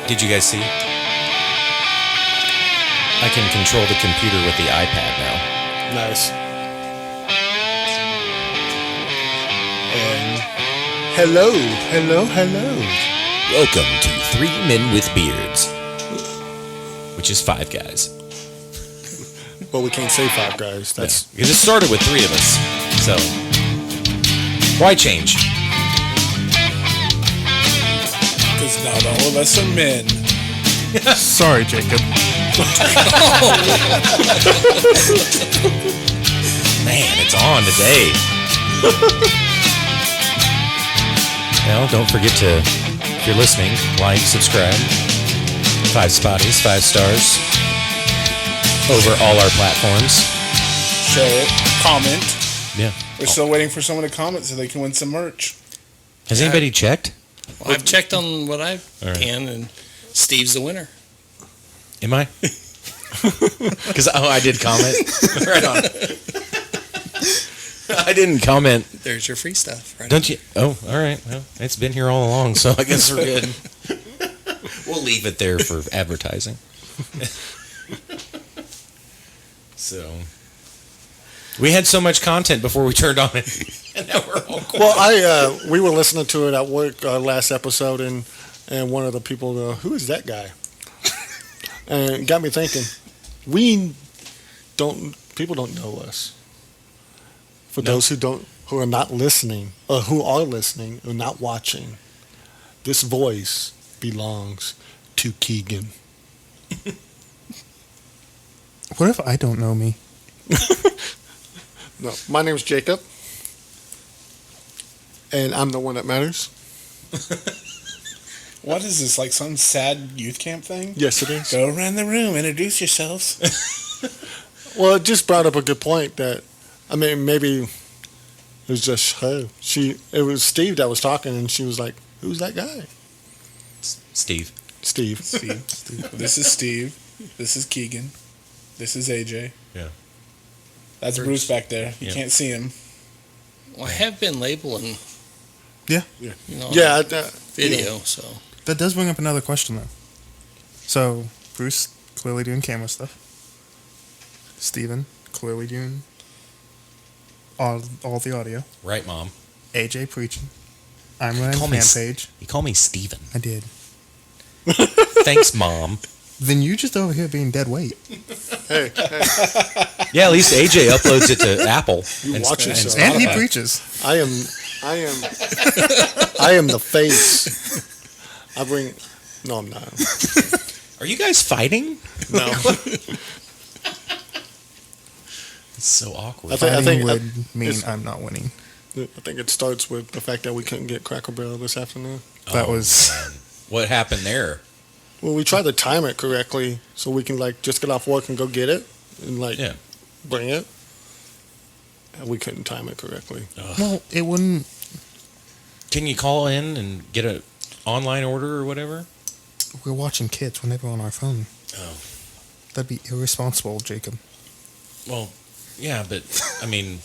Did you guys see? I can control the computer with the iPad now. Nice. And hello. Welcome to 3 Men with Beards, which is 5 guys. Well, we can't say 5 guys. That's because it started with 3 of us. So why change? Because not all of us are men. Sorry, Jacob. Man, it's on today. Well, don't forget to, if you're listening, like, subscribe. 5 spotties, 5 stars. Over all our platforms. Share it. Comment. Yeah. We're still waiting for someone to comment so they can win some merch. Has anybody checked? Well, I've checked on what I can, and Steve's the winner. Am I? Because I did comment. Right on. I didn't comment. There's your free stuff. Right. Don't you? Oh, all right. Well, it's been here all along, so I guess we're good. We'll leave it there for advertising. So we had so much content before we turned on it, and now we're all quiet. well. We were listening to it at work last episode, and one of the people, who is that guy? And it got me thinking. People don't know us. For those who are not listening, or who are listening or not watching, this voice belongs to Keegan. What if I don't know me? No, my name's Jacob, and I'm the one that matters. What is this, like some sad youth camp thing? Yes, it is. Go around the room, introduce yourselves. Well, it just brought up a good point that, I mean, maybe it was just her. It was Steve that was talking, and she was like, "Who's that guy?" Steve. Steve. This is Steve. This is Keegan. This is AJ. Yeah. That's Bruce back there. You can't see him. Well, I have been labeling. Yeah. You know, Yeah. video. So That does bring up another question, though. So, Bruce clearly doing camera stuff. Steven clearly doing all the audio. Right, Mom. AJ preaching. I'm running the fan page. You call me Steven. I did. Thanks, Mom. Then you just over here being dead weight. Hey. Yeah, at least AJ uploads it to Apple. You watch yourself. And he preaches. I am the face. No, I'm not. Are you guys fighting? No. It's so awkward. I Fighting think would mean I'm not winning. I think it starts with the fact that we couldn't get Cracker Barrel this afternoon. That was... Man. What happened there? Well, we tried to time it correctly so we can just get off work and go get it and bring it. And we couldn't time it correctly. Well, it wouldn't... Can you call in and get an online order or whatever? We're watching kids whenever on our phone. Oh. That'd be irresponsible, Jacob. Well, yeah, but, I mean,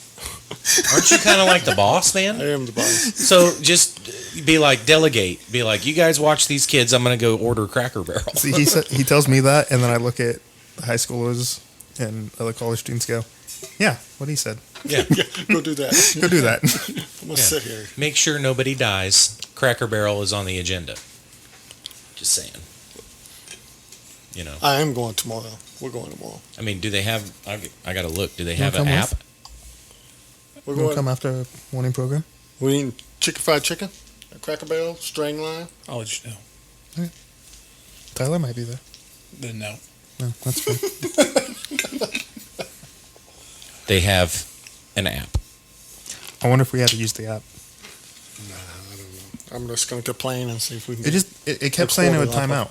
aren't you kind of like the boss, man? I am the boss. So just be like, delegate. Be like, you guys watch these kids. I'm going to go order Cracker Barrel. See, he tells me that, and then I look at the high schoolers and other college students go, yeah, what he said. Yeah. Go do that. Go do that. I'm going to sit here. Make sure nobody dies. Cracker Barrel is on the agenda. Just saying. You know. I am going tomorrow. We're going tomorrow. I mean, do they have... I got to look. Do they have an come app? We're We'll going. come after morning program. We eating fried chicken, a Cracker Barrel, string line. I'll let you know. Tyler might be there. Then no. No, that's fine. They have an app. I wonder if we had to use the app. Nah, I don't know. I'm just going to complain and see if we can. It kept saying it would time out.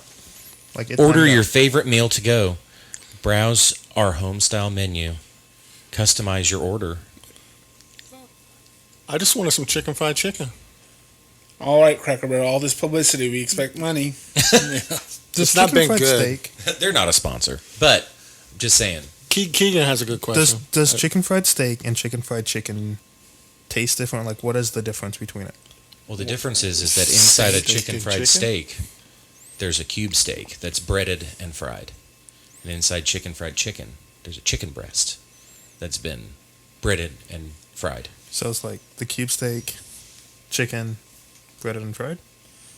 Like it Order timed your out. favorite meal to go. Browse our home-style menu. Customize your order. I just wanted some fried chicken. All right, Cracker Barrel. All this publicity, we expect money. It's not been fried good. steak. They're not a sponsor, but just saying. Keegan has a good question. Does chicken fried steak and chicken fried chicken taste different? Like, what is the difference between it? Well, the difference is that inside a Steak chicken and fried chicken? steak, there's a cube steak that's breaded and fried. And inside fried chicken, there's a chicken breast that's been breaded and fried. So it's like the cube steak, chicken, breaded and fried?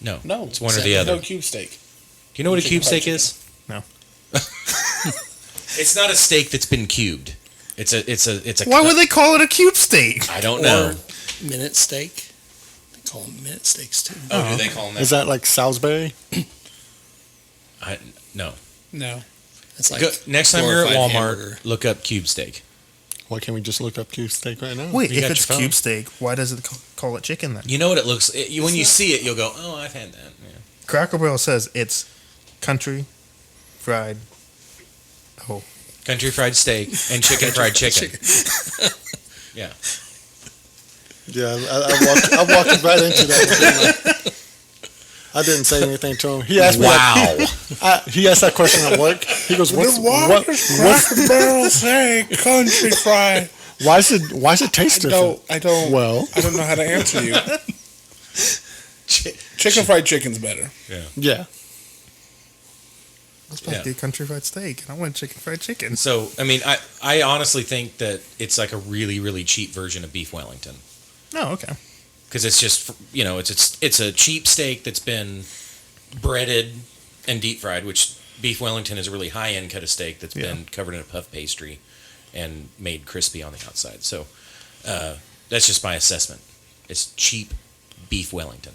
No, No, it's one or the other. No cube steak. Do you know what a Chicken cube fried steak is? No. It's not a steak that's been cubed. It's a. Why would they call it a cube steak? I don't know. Or minute steak. They call them minute steaks too. Oh, do they call them that? Is that like Salisbury? No. No. It's like Next time you're at glorified Walmart, hamburger. look up cube steak. Why can't we just look up cube steak right now? Wait, You if got it's your phone. cube steak, why does it call it chicken then? You know what it looks. When you see it, you'll go, "Oh, I've had that." Yeah. Cracker Barrel says it's country fried. Oh, Country fried steak and chicken fried chicken. Yeah. Yeah, I walked right into that. I didn't say anything to him. He asked me. Wow. He asked that question at work. He goes, "What's Cracker Barrel say country fried? why is it taste different?" I don't Well, I don't know how to answer you. Chicken fried chicken's better. yeah. let's about to get country fried steak, and I want chicken fried chicken. So, I mean, I honestly think that it's like a really, really cheap version of beef Wellington. Oh, okay. Because it's just, it's a cheap steak that's been breaded and deep fried, which beef Wellington is a really high-end cut of steak that's been covered in a puff pastry and made crispy on the outside. So that's just my assessment. It's cheap beef Wellington.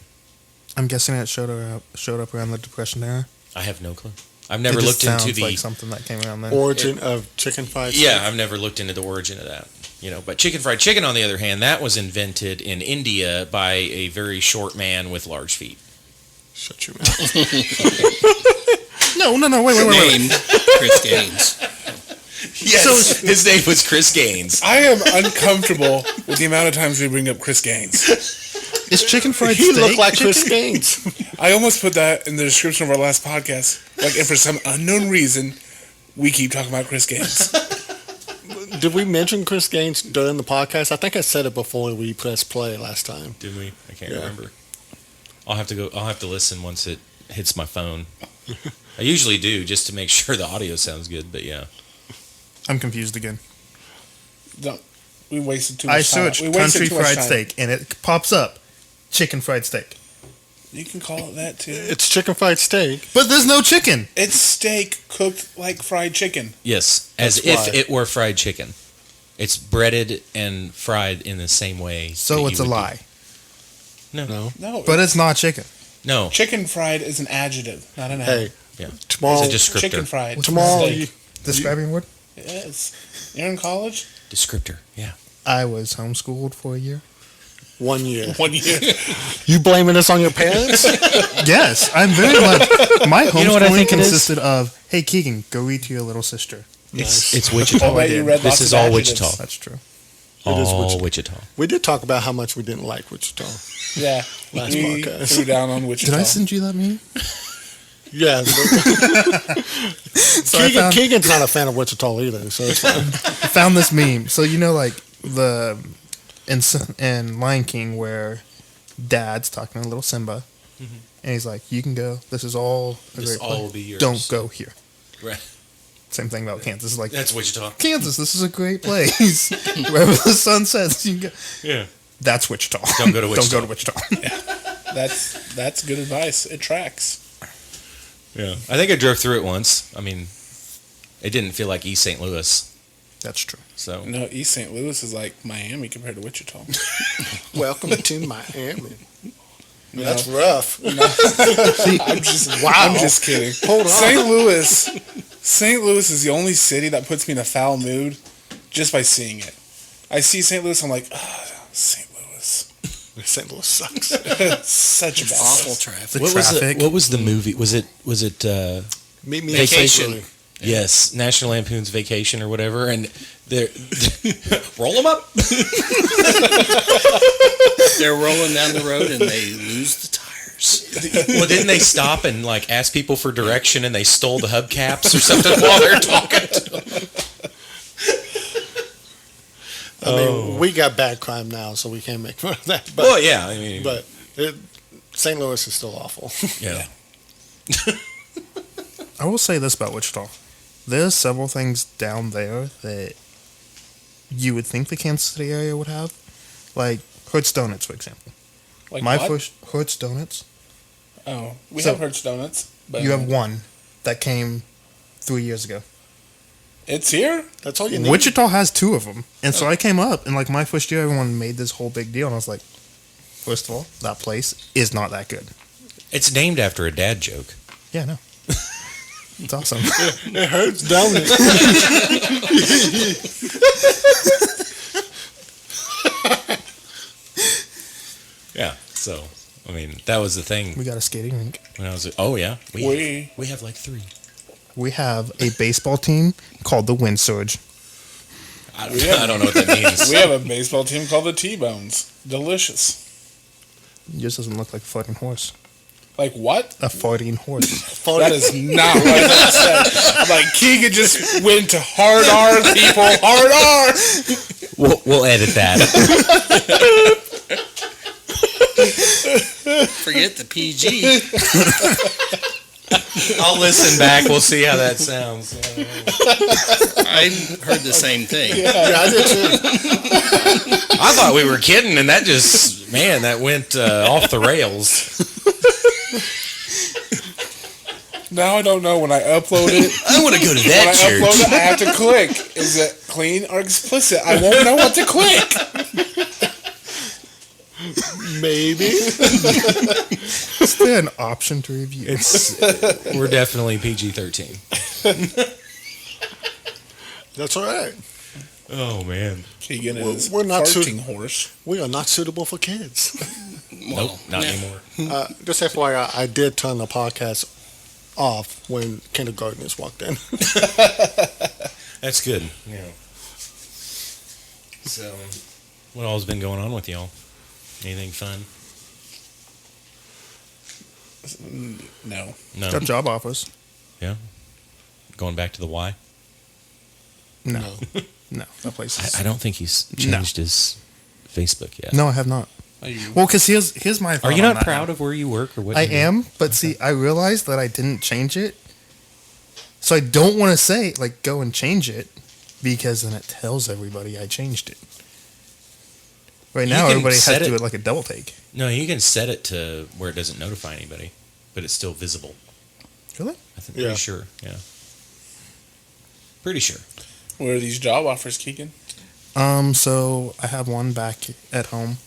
I'm guessing it showed up around the Depression era. I have no clue. I've never It just looked into sounds the like something that came around then. Origin of chicken fried steak. Yeah, I've never looked into the origin of that. But chicken fried chicken, on the other hand, that was invented in India by a very short man with large feet. Shut your mouth. No, wait. Named Chris Gaines. Yes, his name was Chris Gaines. I am uncomfortable with the amount of times we bring up Chris Gaines. Is chicken fried He steak looked like chicken? Chris Gaines. I almost put that in the description of our last podcast. Like, if for some unknown reason, we keep talking about Chris Gaines. Did we mention Chris Gaines during the podcast? I think I said it before we pressed play last time. Did we? I can't Yeah. remember. I'll have to listen once it hits my phone. I usually do just to make sure the audio sounds good, but yeah. I'm confused again. Don't. We wasted too much I time. search We wasted country too much fried time. steak, and it pops up chicken fried steak. You can call it that too. It's chicken fried steak. But there's no chicken. It's steak cooked like fried chicken. Yes, as That's if why. it were fried chicken. It's breaded and fried in the same way. So that it's you a would lie. do. No. No, But it's not chicken. No, chicken fried is an adjective, not an Hey, adjective. yeah. tomorrow. It's a descriptor. Chicken fried. Tomorrow, Steak. you, Describing word? Yes. You're in college? Descriptor. Yeah. I was homeschooled for a year. 1 year. 1 year. You blaming this on your parents? Yes, I'm very much. My homeschooling You know what I think it is? consisted of, hey, Keegan, go read to your little sister. It's Wichita. Oh, wait, you read This lots is of all adjectives. Wichita. That's true. It is All Wichita. Wichita. We did talk about how much we didn't like Wichita. Yeah. Last we podcast. threw down on Wichita. Did I send you that meme? Yeah. So I found, Keegan's not a fan of Wichita either, so it's fine. I found this meme. So you know, like in Lion King, where Dad's talking to little Simba, and he's like, "You can go. This is all. A This great all place. will be yours." Don't go here." Right. Same thing about Kansas. It's like That's Wichita. Kansas. This is a great place. Wherever the sun sets, you can go. Yeah. That's Wichita. Don't go to Don't go to Wichita. That's good advice. It tracks. Yeah. I think I drove through it once. I mean, it didn't feel like East St. Louis. That's true. So No, East St. Louis is like Miami compared to Wichita. Welcome to Miami. No. That's rough. I'm just Wow. I'm just kidding. Hold on. St. Louis is the only city that puts me in a foul mood just by seeing it. I see St. Louis, I'm like, St. Louis. St. Louis sucks. Such a bad Awful place. traffic. The what traffic. was the movie? Was it Meet me Vacation. at St. Louis. Yes, National Lampoon's Vacation or whatever, and they're roll them up. They're rolling down the road and they lose the tires. Well, didn't they stop and like ask people for direction, and they stole the hubcaps or something while they're talking to them? I mean, we got bad crime now, so we can't make fun of that. But, Well, yeah, I mean, but St. Louis is still awful. yeah. I will say this about Wichita. There's several things down there that you would think the Kansas City area would have. Like Hertz Donuts, for example. Like My what? first Hertz Donuts. Oh, we So- have Hertz Donuts. But You have one that came 3 years ago. It's here? That's all you need. Wichita has 2 of them. And so I came up, and like my first year, everyone made this whole big deal. And I was like, first of all, that place is not that good. It's named after a dad joke. Yeah, no. It's awesome. It hurts, don't it? Yeah. So, I mean, that was the thing We got a skating rink. when I was. Oh yeah, We- we have like 3. We have a baseball team called the Wind Surge. I don't know what that means. We have a baseball team called the T-Bones. Delicious. It just doesn't look like a farting horse. Like what? A farting horse. That is not what I said. I'm like, Keegan just went to hard R, people. Hard R. We'll edit that. Forget the PG. I'll listen back. We'll see how that sounds. I heard the same thing. Yeah, I did too. I thought we were kidding, and that just that went off the rails. Now I don't know when I upload it. I want to go to When I that upload church. it, I have to click. Is it clean or explicit? I won't know what to click. Maybe. Is there an option to review? We're definitely PG-13. That's all right. Oh man. Keegan We're- is we're not farting horse. We are not suitable for kids. Well, Nope, not yeah. anymore. Just FYI, I did turn the podcast off when kindergartners walked in. That's good. Yeah. So, what all's been going on with y'all? Anything fun? No. No. Got job offers. Going back to the Y. No. No, that place is... I don't think he's changed his Facebook yet. No, I have not. Are you? Well, because here's my thought Are you on not that proud now. of where you work or what? I you do? am, but see, I realized that I didn't change it. So I don't want to say, like, go and change it, because then it tells everybody I changed it. Right You now, can everybody has set to do it- it like a double take. No, you can set it to where it doesn't notify anybody, but it's still visible. Really? I think Yeah. pretty sure. Yeah. Pretty sure. Where are these job offers, Keegan? So I have one back at home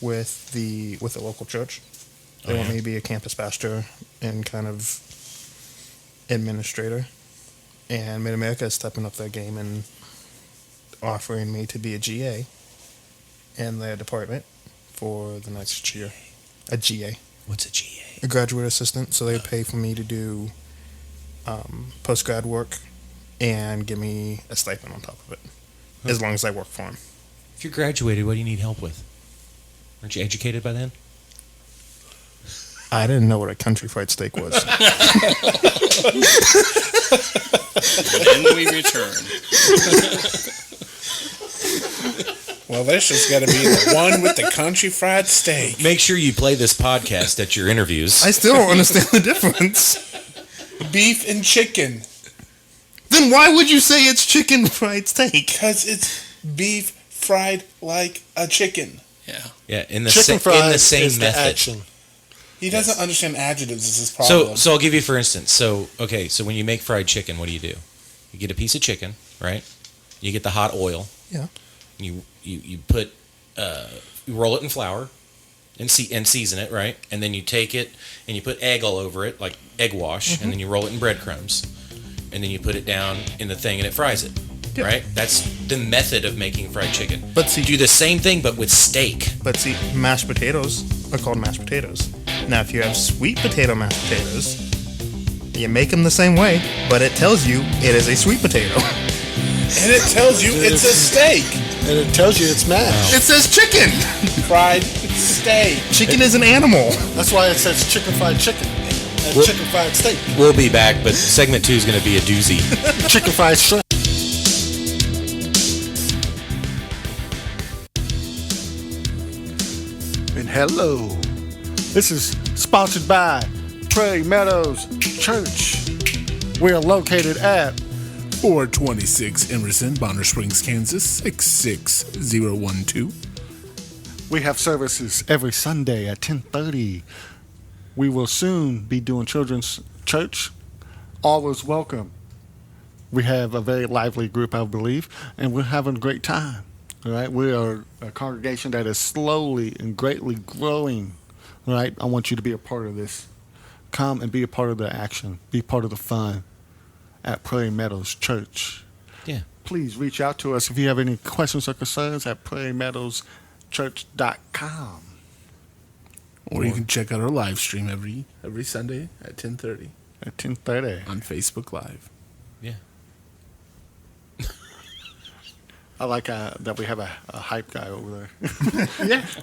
with the local church. They Oh, want yeah? me to be a campus pastor and kind of administrator. And Mid America is stepping up their game and offering me to be a GA in their department for the next year. A GA, What's a GA? a graduate assistant. So they would pay for me to do post grad work and give me a stipend on top of it, as long as I work for them. If you're graduated, what do you need help with? Aren't you educated by then? I didn't know what a country fried steak was. Then we return. Well, this has got to be the one with the country fried steak. Make sure you play this podcast at your interviews. I still don't understand the difference. Beef and chicken. Then why would you say it's chicken fried steak? Because it's beef fried like a chicken. Yeah. Yeah, in the Chicken fried in the same is the method. action. He doesn't understand adjectives is his problem. So I'll give you for instance. So when you make fried chicken, what do? You get a piece of chicken, right? You get the hot oil. Yeah. You put you roll it in flour and season it, right? And then you take it and you put egg all over it, like egg wash, and then you roll it in breadcrumbs. And then you put it down in the thing and it fries it. Yeah. Right? That's the method of making fried chicken. But see- do the same thing but with steak. But see, mashed potatoes are called mashed potatoes. Now, if you have sweet potato mashed potatoes, you make them the same way, but it tells you it is a sweet potato. And it tells you it's a steak. And it tells you it's mashed. It says chicken. Fried steak. Chicken is an animal. That's why it says chicken fried chicken and Well- chicken fried steak. We'll be back, but segment 2 is going to be a doozy. Chicken fried shrimp. And hello. This is sponsored by Prairie Meadows Church. We are located at 426 Emerson, Bonner Springs, Kansas, 66012. We have services every Sunday at 10:30. We will soon be doing children's church. All is welcome. We have a very lively group, I believe, and we're having a great time. All right, we are a congregation that is slowly and greatly growing. All right, I want you to be a part of this. Come and be a part of the action. Be part of the fun at Prairie Meadows Church. Yeah. Please reach out to us if you have any questions or concerns at prairiemeadowschurch.com. Or you can check out our live stream every Sunday at 10:30 At 10:30. on Facebook Live. Yeah. I like that we have a hype guy over there.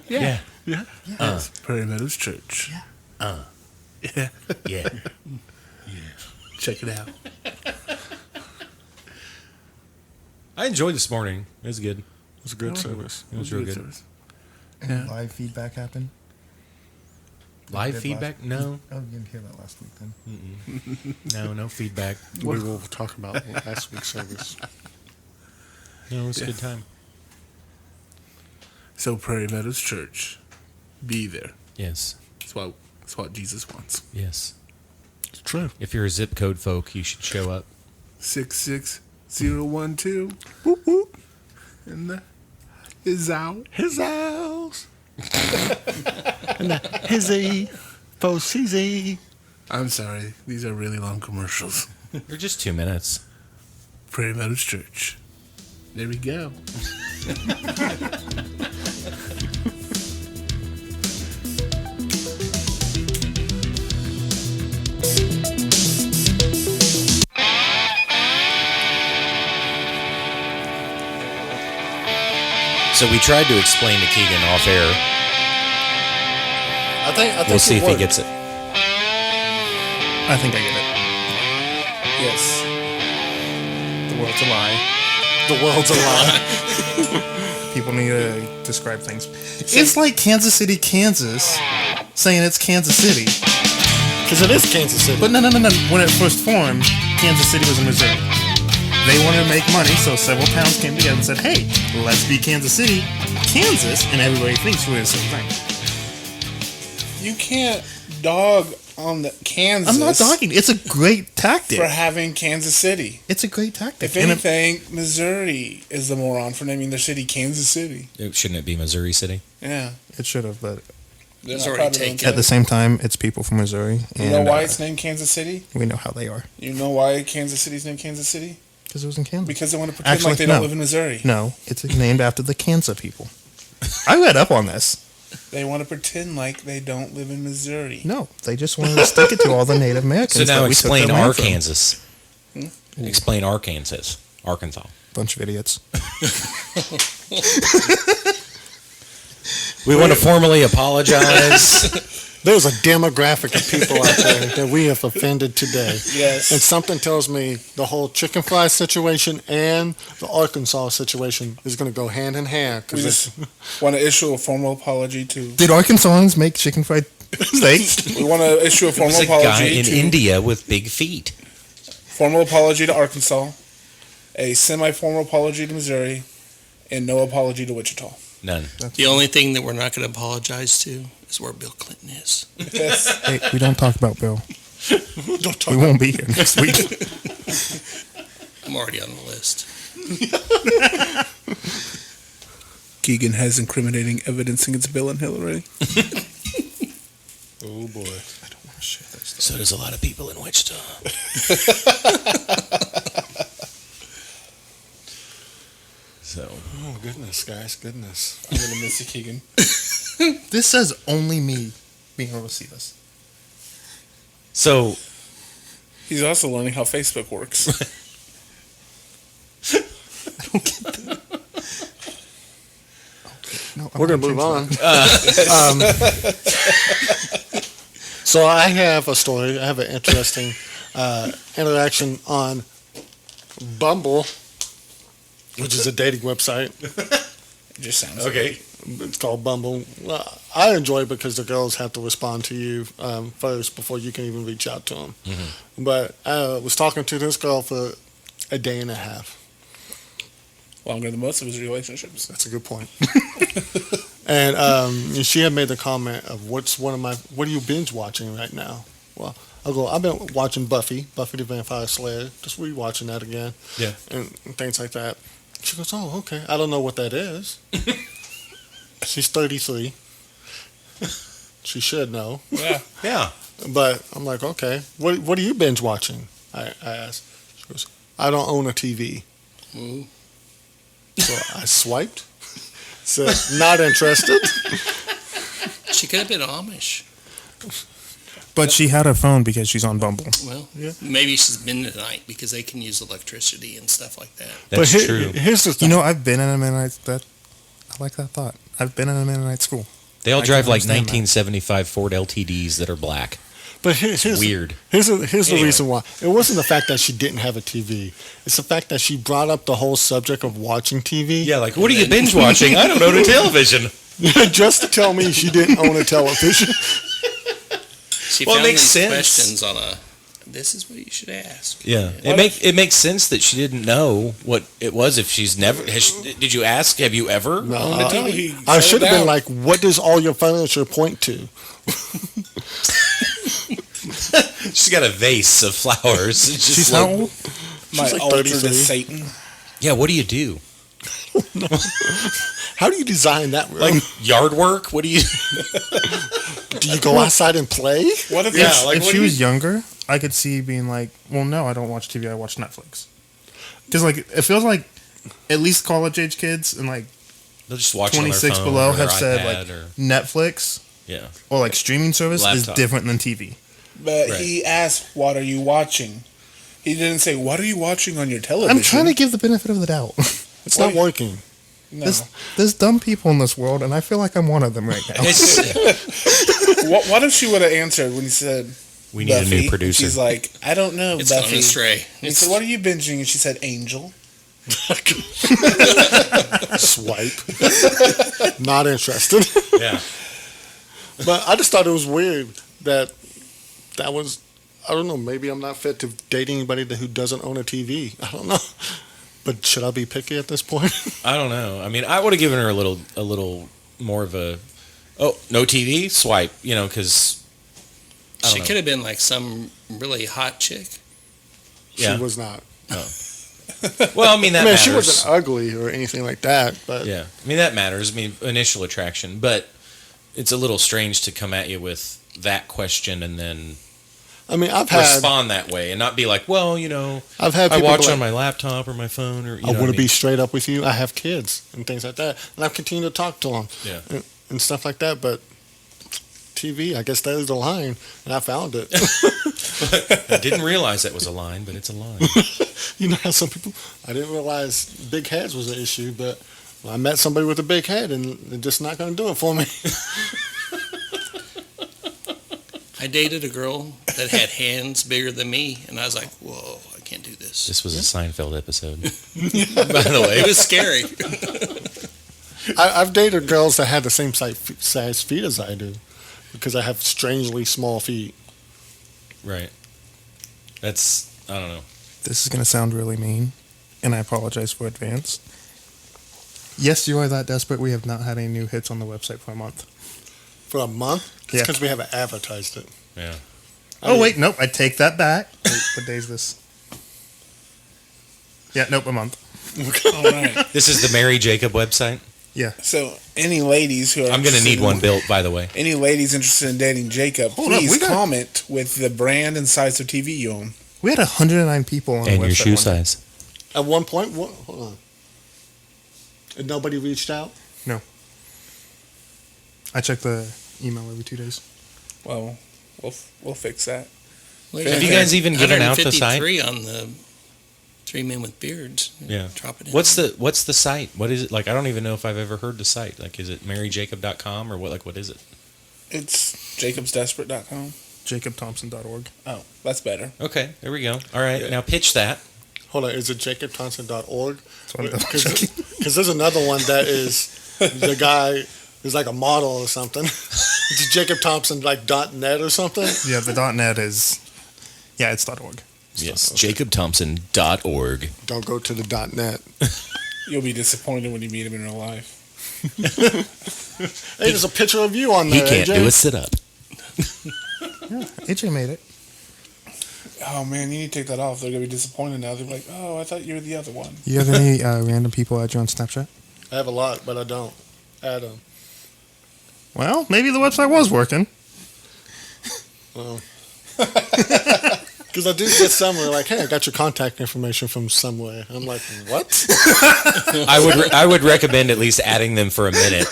Yeah. Yeah. Prairie Meadows Church. Yeah. Yeah. Yeah. Check it out. I enjoyed this morning. It was good. It was a good service. It was real good. service. Any Yeah. live feedback happen? Live did feedback? last- No. Oh, you didn't hear that last week then. No feedback. We will talk about last week's service. No, it was a good time. So Prairie Meadows Church, be there. Yes. That's what Jesus wants. Yes. It's true. If you're a zip code folk, you should show up. 66012. Whoop, whoop. And the is out. His house. And his for CZ. I'm sorry. These are really long commercials. They're just 2 minutes. Prairie Meadows Church. There we go. So we tried to explain to Keegan off air. I think We'll see if he gets it. I think I get it. Yes. The world's a lie. The world's a lie. People need to describe things. It's like Kansas City, Kansas, saying it's Kansas City. Because it is Kansas City. But no. When it first formed, Kansas City was in Missouri. They wanted to make money, so several towns came together and said, hey, let's be Kansas City, Kansas, and everybody thinks we're the same thing. You can't dog on the Kansas. I'm not talking. It's a great tactic. for having Kansas City. It's a great tactic. If And anything, Missouri is the moron for naming their city Kansas City. Shouldn't it be Missouri City? Yeah. it should have, but They're It's not already proud of them. taken. at the same time, it's people from Missouri. You know and, why it's named Kansas City? we know how they are. You know why Kansas City's named Kansas City? Because it was in Kansas. Because they want to pretend Actually, like they don't no. live in Missouri. No, it's named after the Kansas people. I read up on this. They want to pretend like they don't live in Missouri. No, they just wanted to stick it to all the Native Americans. So now that we took explain their land from. Arkansas. Explain Arkansas. Arkansas. Bunch of idiots. We want to formally apologize. There's a demographic of people out there that we have offended today. Yes. And something tells me the whole chicken fry situation and the Arkansas situation is going to go hand in hand. We 'Cause just want to issue a formal apology to. Did Arkansans make chicken fried steaks? We want to issue a There's formal a guy apology in to. India with big feet. Formal apology to Arkansas, a semi-formal apology to Missouri, and no apology to Wichita. None. The only thing that we're not going to apologize to is where Bill Clinton is. Yes. Hey, we don't talk about Bill. don't talk We won't be here next week. I'm already on the list. Keegan has incriminating evidence against Bill and Hillary. Oh boy. I don't want to share that stuff. So does a lot of people in Wichita. So Oh goodness, guys, goodness. I'm gonna miss you, Keegan. This says only me being able to see this. So He's also learning how Facebook works. No, We're going to move on. So I have a story. I have an interesting interaction on Bumble, which is a dating website. It just sounds okay. It's called Bumble. Well, I enjoy it because the girls have to respond to you first before you can even reach out to them. But I was talking to this girl for a day and a half. Longer than most of his relationships. That's a good point. And she had made the comment of what are you binge watching right now? Well, I've been watching Buffy the Vampire Slayer, just rewatching that again. Yeah. And things like that. She goes, oh, okay. I don't know what that is. She's 33. She should know. Yeah. Yeah. But I'm like, okay. What are you binge watching? I asked. She goes, I don't own a TV. Ooh. So I swiped. Said, not interested. She could have been Amish. But she had a phone because she's on Bumble. Well, Yeah. maybe she's been tonight because they can use electricity and stuff like that. That's but true. Here's the thing. You know, I've been in a Mennonite. I like that thought. I've been in a Mennonite school. They all I drive can like understand that. 1975 Ford LTDs that are black. But here's Weird. Here's the Anyway. reason why. It wasn't the fact that she didn't have a TV. It's the fact that she brought up the whole subject of watching TV. Yeah, like, what are you binge watching? I don't own a television. Just to tell me she didn't own a television. She Well, it found makes these sense. questions on a. This is what you should ask. Yeah, it makes sense that she didn't know what it was. If she's never, did you ask? Have you ever No, owned a TV? He I shut should it have been down. like, what does all your furniture point to? She's got a vase of flowers. It's just She's like- how old? My like altar 33. to Satan. Yeah, what do you do? How do you design that room? Like yard work? What do you? do you go outside and play? What if Yeah, it's- like, If what she do was younger, I could see being like, well, no, I don't watch TV. I watch Netflix. Because like it feels like at least college age kids and like They'll just watch it on their 26 phone below or their have said iPad like or, Netflix yeah. or like streaming service Laptop. is different than TV. But Right. he asked, "What are you watching?" He didn't say, "What are you watching on your television?" I'm trying to give the benefit of the doubt. It's not working. No. There's dumb people in this world, and I feel like I'm one of them right now. It's, What if she would have answered when he said, we need a Buffy? new producer. She's like, "I don't know, It's gone Buffy." astray. And he said, "What are you binging?" And she said, "Angel." Swipe. Not interested. yeah. But I just thought it was weird that was, I don't know, maybe I'm not fit to date anybody who doesn't own a TV. I don't know. But should I be picky at this point? I don't know. I mean, I would have given her a little more of a, oh, no TV, swipe. You know, because She could have been like some really hot chick. yeah. She was not. Well, I mean that I mean, matters. she wasn't ugly or anything like that. But Yeah, I mean that matters. I mean initial attraction, but it's a little strange to come at you with that question and then I mean, I've had respond that way and not be like, well, you know, I've had I people watch be like, on my laptop or my phone or. You I know want what to be straight up with you. I have kids and things like that, and I've continued to talk to them Yeah. and stuff like that. But TV, I guess that is the line, and I found it. I didn't realize that was a line, but it's a line. You know how some people, I didn't realize big heads was an issue, but I met somebody with a big head, and they're just not going to do it for me. I dated a girl that had hands bigger than me, and I was like, "Whoa, I can't do this." This was a Seinfeld episode, by the way. It was scary. I've dated girls that had the same size feet as I do, because I have strangely small feet. Right. That's I don't know. This is going to sound really mean, and I apologize for advance. Yes, you are that desperate. We have not had any new hits on the website for a month. For a month? It's Yeah. because we haven't advertised it. Yeah. Oh, wait, nope. I take that back. Wait, what day is this? Yeah, nope, a month. All right. This is the Mary Jacob website. Yeah. So, any ladies who are I'm going to interested need in- one built, by the way. Any ladies interested in dating Jacob, Hold up, please we got- comment with the brand and size of TV you own. We had 109 people on And the your website shoe one day. size. At one point, hold on. And nobody reached out? I check the email every 2 days. Well, we'll fix that. Have you guys even given out the site? 153 on the Three Men with Beards. Yeah. Drop it in. What's the site? What is it? Like, I don't even know if I've ever heard the site. Like, is it maryjacob.com or what? Like, what is it? It's jacobsdesperate.com. JacobThompson.org. Oh, that's better. Okay, there we go. All right, Yeah. now pitch that. Hold on, is it jacobthompson.org? That's what I'm double checking. Because there's another one that is the guy It's like a model or something. It's Jacob Thompson like .net or something. Yeah, the .net is. Yeah, it's .org. Yes, jacobthompson.org. Don't go to the .net. You'll be disappointed when you meet him in real life. Hey, there's a picture of you on He there. can't AJ. do a sit-up. AJ made it. Oh man, you need to take that off. They're gonna be disappointed now. They're like, "Oh, I thought you were the other one." You have any random people add you on Snapchat? I have a lot, but I don't add them. Well, maybe the website was working. Well, because I do get somewhere like, hey, I got your contact information from somewhere. I'm like, what? I would recommend at least adding them for a minute.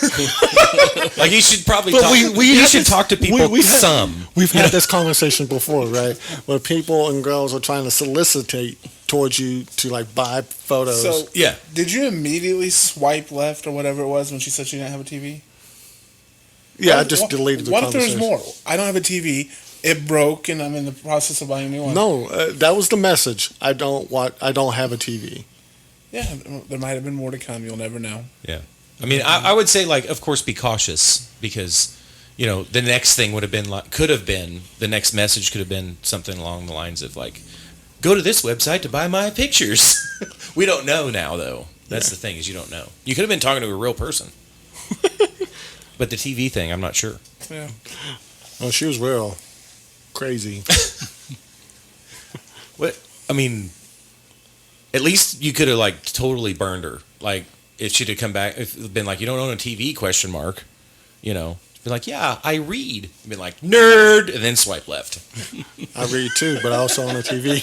Like you should probably But talk. we You had should this- talk to people some. We've had this conversation before, right? Where people and girls are trying to solicitate towards you to like buy photos. So, Yeah. did you immediately swipe left or whatever it was when she said she didn't have a TV? yeah, I What- just deleted the What if conversation. there's more? I don't have a TV. It broke, and I'm in the process of buying a new one. No, that was the message. I don't have a TV. Yeah, there might have been more to come. You'll never know. Yeah. I mean, I would say, like, of course, be cautious because, you know, the next thing would have been, like, the next message could have been something along the lines of, like, go to this website to buy my pictures. We don't know now, though. That's the thing is you don't know. You could have been talking to a real person. But the TV thing, I'm not sure. Yeah. Oh, she was real crazy. What? I mean, at least you could have, like, totally burned her. Like, if she'd have come back, if it'd been like, you don't own a TV, question mark, you know. Be like, yeah, I read. Been like, nerd, and then swipe left. I read too, but I also own a TV.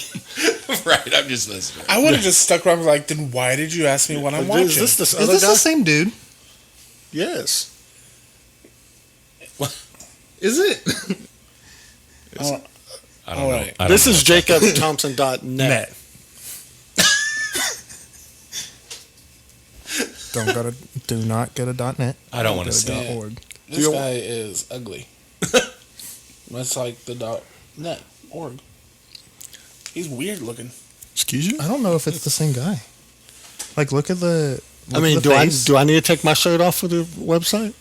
Right, I'm just listening. I would have just stuck around and like, then why did you ask me what I'm watching? Is this this Is other this guy? the same dude? Yes. Is it? Oh, I don't All know. right. I don't This know. is jacobthompson.net. Net. Do not get a .net. I don't want to Go see to it. .org. this You- guy is ugly. Much like the .net org. He's weird looking. Excuse you? I don't know if it's the same guy. Like, look at the. I look mean, at the face. do I need to take my shirt off for the website?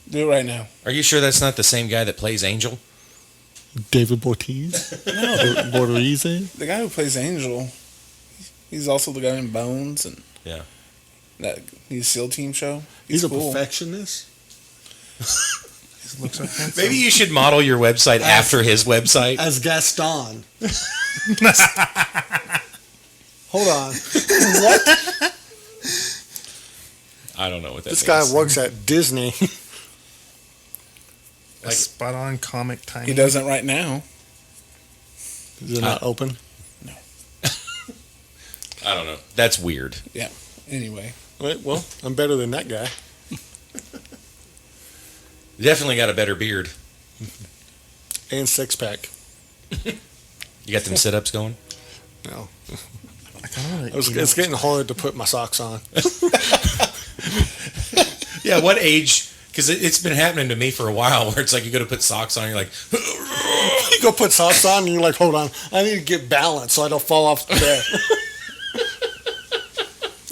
Do it right now. Are you sure that's not the same guy that plays Angel? David Ortiz? No, Borderise? the guy who plays Angel, he's also the guy in Bones and Yeah. that he's SEAL Team show. He's a cool. perfectionist. Looks so handsome. Maybe you should model your website after his website. As Gaston. Hold on. I don't know what that This means. guy works at Disney. A spot on comic tiny. He doesn't right now. Is it not open? I don't know. That's weird. Anyway, Right, well, I'm better than that guy. Definitely got a better beard. And six pack. You got them sit-ups going? No. I kinda wanna It's getting hard to put my socks on. Yeah, what age? Because it's been happening to me for a while where it's like you go to put socks on, you're like, You go put socks on and you're like, hold on, I need to get balance so I don't fall off the bed.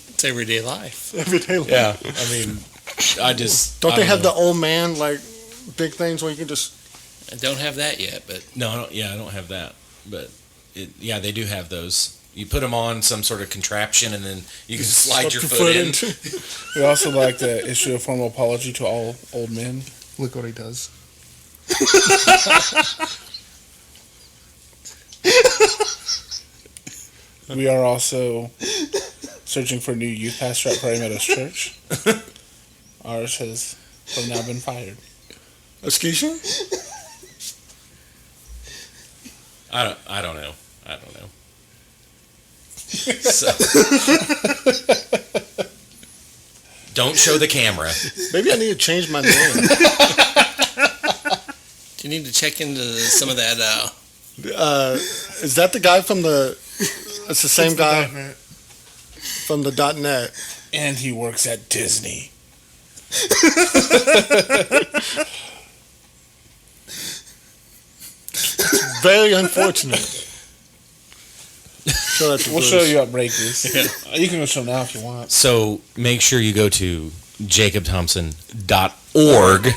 It's everyday life. Every day. yeah. I mean, I just Don't I they have know. the old man like big things where you can just I don't have that yet, but No, I don't, yeah, I don't have that. But yeah, they do have those. You put them on some sort of contraption, and then you can slide your foot in. into? we also like to issue a formal apology to all old men. Look what he does. We are also searching for a new youth pastor at Prairie Meadows Church. Ours has from now been fired. Excuse you? I don't know. I don't know. So, don't show the camera. Maybe I need to change my name. do you need to check into some of that? Is that the guy from the? It's the same guy from the .net. And he works at Disney. Very unfortunate. Show that to We'll Bruce. show you at Breakers. You can go show now if you want. So make sure you go to jacobthompson.org.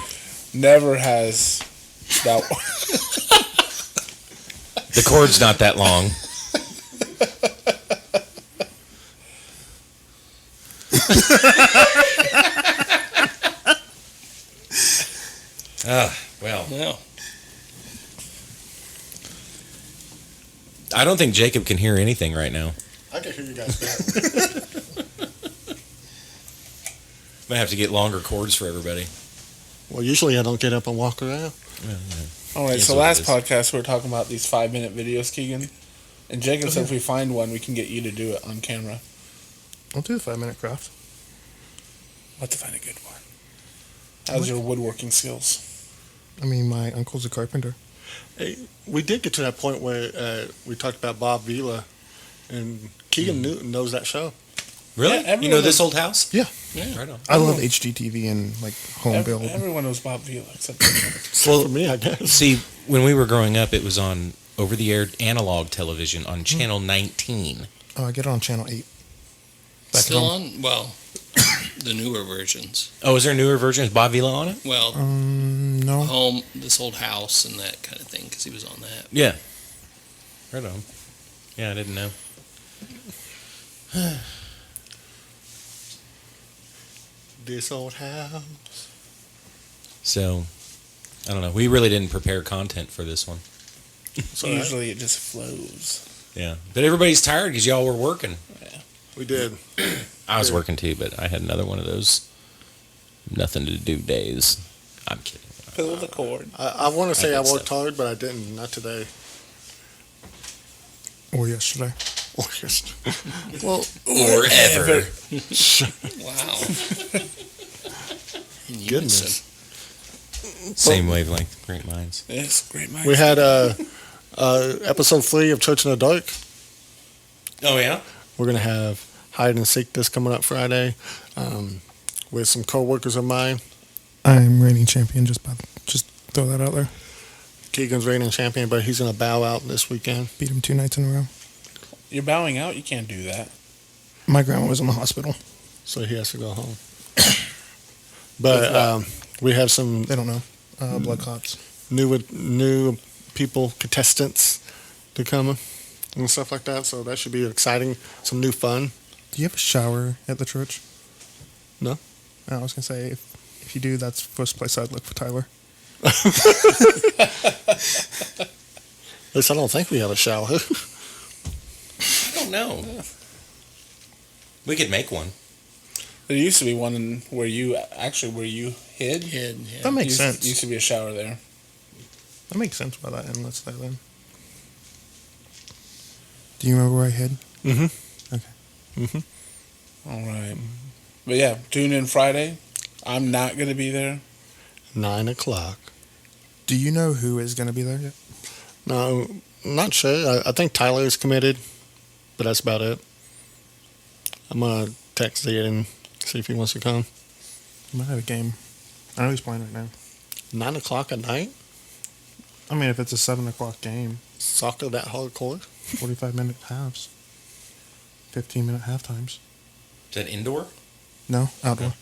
Never has that. The cord's not that long. Well, Yeah. I don't think Jacob can hear anything right now. I can hear you guys now. Might have to get longer cords for everybody. Well, usually I don't get up and walk around. All right, It's so what last it is. podcast we were talking about these 5-minute videos, Keegan. And Jacob said if we find one, we can get you to do it on camera. I'll do a 5-minute craft. I'll have to find a good one. How's your woodworking skills? I mean, my uncle's a carpenter. Hey, we did get to that point where we talked about Bob Vila, and Keegan knows that show. Really? Yeah, everyone you know this knows- old house? Yeah. Yeah. Right on. I love HGTV and like home build. Everyone knows Bob Vila except Well, for me, I guess. See, when we were growing up, it was on over-the-air analog television on Channel 19. Oh, I get it on channel 8. Back Still home. on? Well, the newer versions. Oh, is there a newer version? Is Bob Vila on it? Well, No. home, this old house and that kind of thing, because he was on that. Yeah. Right on. Yeah, I didn't know. This old house. So, I don't know. We really didn't prepare content for this one. So usually it just flows. Yeah. But everybody's tired because y'all were working. we did. I was Yeah. working too, but I had another one of those nothing to do days. I'm kidding. Pull the cord. I want to say I did worked stuff. hard, but I didn't. Not today. Or yesterday. Or just- well, Or ever. Wow. In goodness. unison. Same wavelength. Great minds. Yes, great mind. We had episode 3 of Church in the Dark. Oh, yeah? We're gonna have hide and seek this coming up Friday, with some co-workers of mine. I'm reigning champion. Just throw that out there. Keegan's reigning champion, but he's gonna bow out this weekend. Beat him 2 nights in a row. You're bowing out? You can't do that. My grandma was in the hospital. So he has to go home. But we have some They don't know. Blood clots. new people, contestants to come and stuff like that. So that should be exciting. Some new fun. Do you have a shower at the church? No. I was going to say, if you do, that's first place I'd look for Tyler. At least I don't think we have a shower. I don't know. We could make one. There used to be one where you hid. Hid, yeah. That makes used, sense. Used to be a shower there. That makes sense why that inlet's there then. Do you remember where I hid? All right. But yeah, tune in Friday. I'm not going to be there. 9 o'clock. Do you know who is going to be there yet? No, I'm not sure. I think Tyler is committed, but that's about it. I'm gonna text Ian and see if he wants to come. I might have a game. I know he's playing right now. 9 o'clock at night? I mean, if it's a 7 o'clock game, Soccer that hardcore? 45-minute halves. 15-minute half times. Is that indoor? No, outdoor.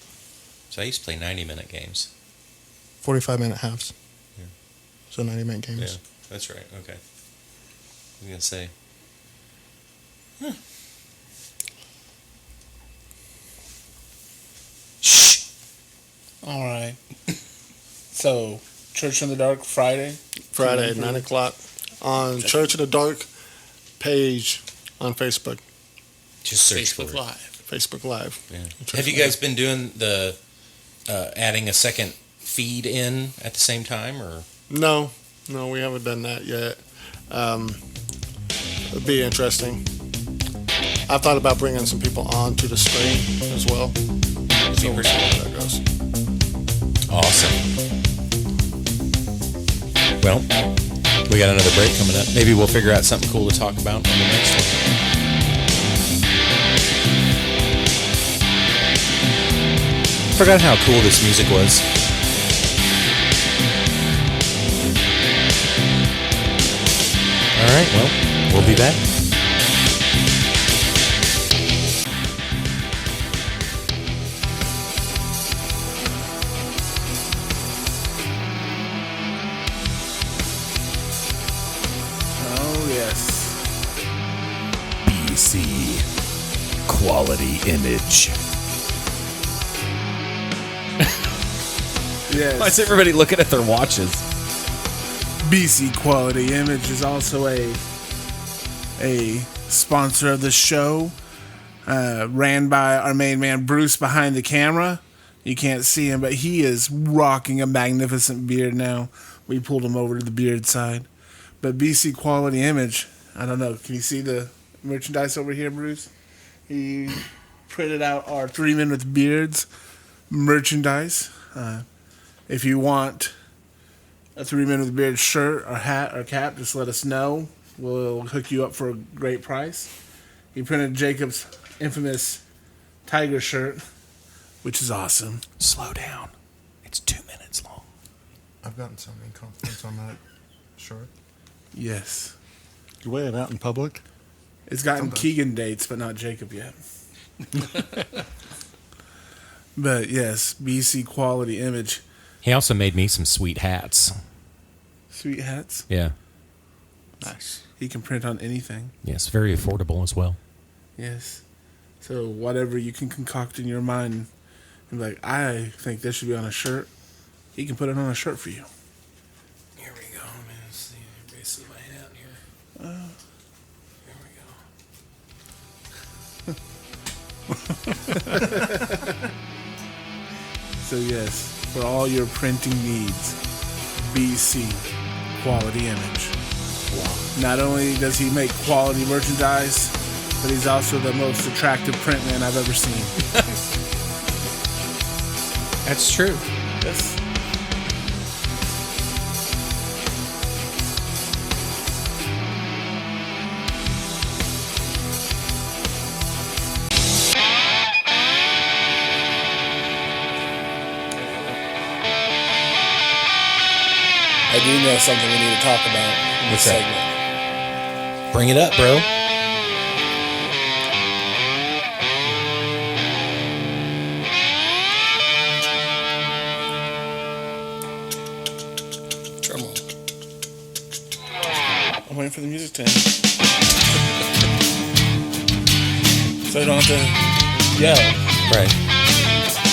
So I used to play 90-minute games. 45-minute halves. Yeah. So 90-minute games. Yeah, that's right. Okay. I was going to say. Shh. All right. So, Church in the Dark Friday. Friday at 9 o'clock on Church in the Dark page on Facebook. Just search Facebook for it. Live. Facebook Live. Yeah. Church Have you in the guys been doing the adding a second feed in at the same time, or? No, we haven't done that yet. It'd be interesting. I've thought about bringing some people on to the stream as well. So we'll see how that goes. Awesome. Well, we got another break coming up. Maybe we'll figure out something cool to talk about on the next one. Forgot how cool this music was. All right, well, we'll be back. BC Quality Image. Yes. Why is everybody looking at their watches? BC Quality Image is also a sponsor of the show. Ran by our main man Bruce behind the camera. You can't see him, but he is rocking a magnificent beard now. We pulled him over to the beard side. But BC Quality Image, I don't know. Can you see the merchandise over here, Bruce? He printed out our 3 Men with Beards merchandise. If you want a 3 Men with Beards shirt or hat or cap, just let us know. We'll hook you up for a great price. He printed Jacob's infamous tiger shirt, which is awesome. Slow down. It's 2 minutes long. I've gotten so many compliments on that shirt. Yes. You wear it out in public? It's gotten Sometimes. Keegan dates, but not Jacob yet. But yes, BC Quality Image. He also made me some sweet hats. Sweet hats. Yeah. Nice. He can print on anything. Yes, very affordable as well. Yes. So whatever you can concoct in your mind, and be like, I think this should be on a shirt. He can put it on a shirt for you. Here we go. Man, see, everybody see my hat here. Here we go. So yes, for all your printing needs, BC Quality Image. Wow. Not only does he make quality merchandise, but he's also the most attractive print man I've ever seen. That's true. Yes. I do know something we need to talk about in this What's that? segment. Bring it up, bro. Drum roll. I'm waiting for the music to end. So I don't have to yell. Right. I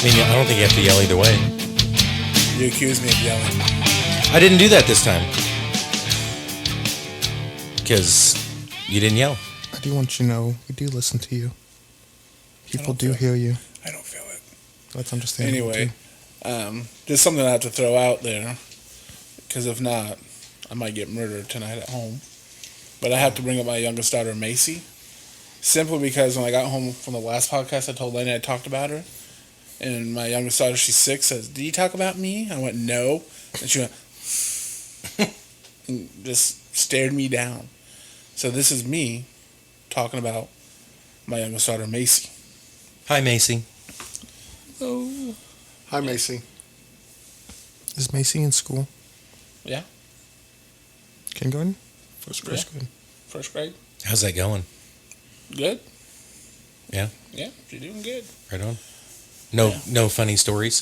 mean, I don't think you have to yell either way. You accuse me of yelling. I didn't do that this time. Because you didn't yell. I do want you to know we do listen to you. People don't do feel- hear you. I don't feel it. That's understandable. Anyway, too. just something I have to throw out there. Because if not, I might get murdered tonight at home. But I have to bring up my youngest daughter, Macy. Simply because when I got home from the last podcast, I told Lenny I talked about her. And my youngest daughter, she's 6, says, "Did you talk about me?" I went, "No." And she went, and just stared me down. So this is me talking about my youngest daughter, Macy. Hi, Macy. Oh, Hi, Macy. Is Macy in school? Yeah. Kindergarten? First grade. Good. First grade. How's that going? Good. Yeah? Yeah, she's doing good. Right on. No, Yeah. no funny stories.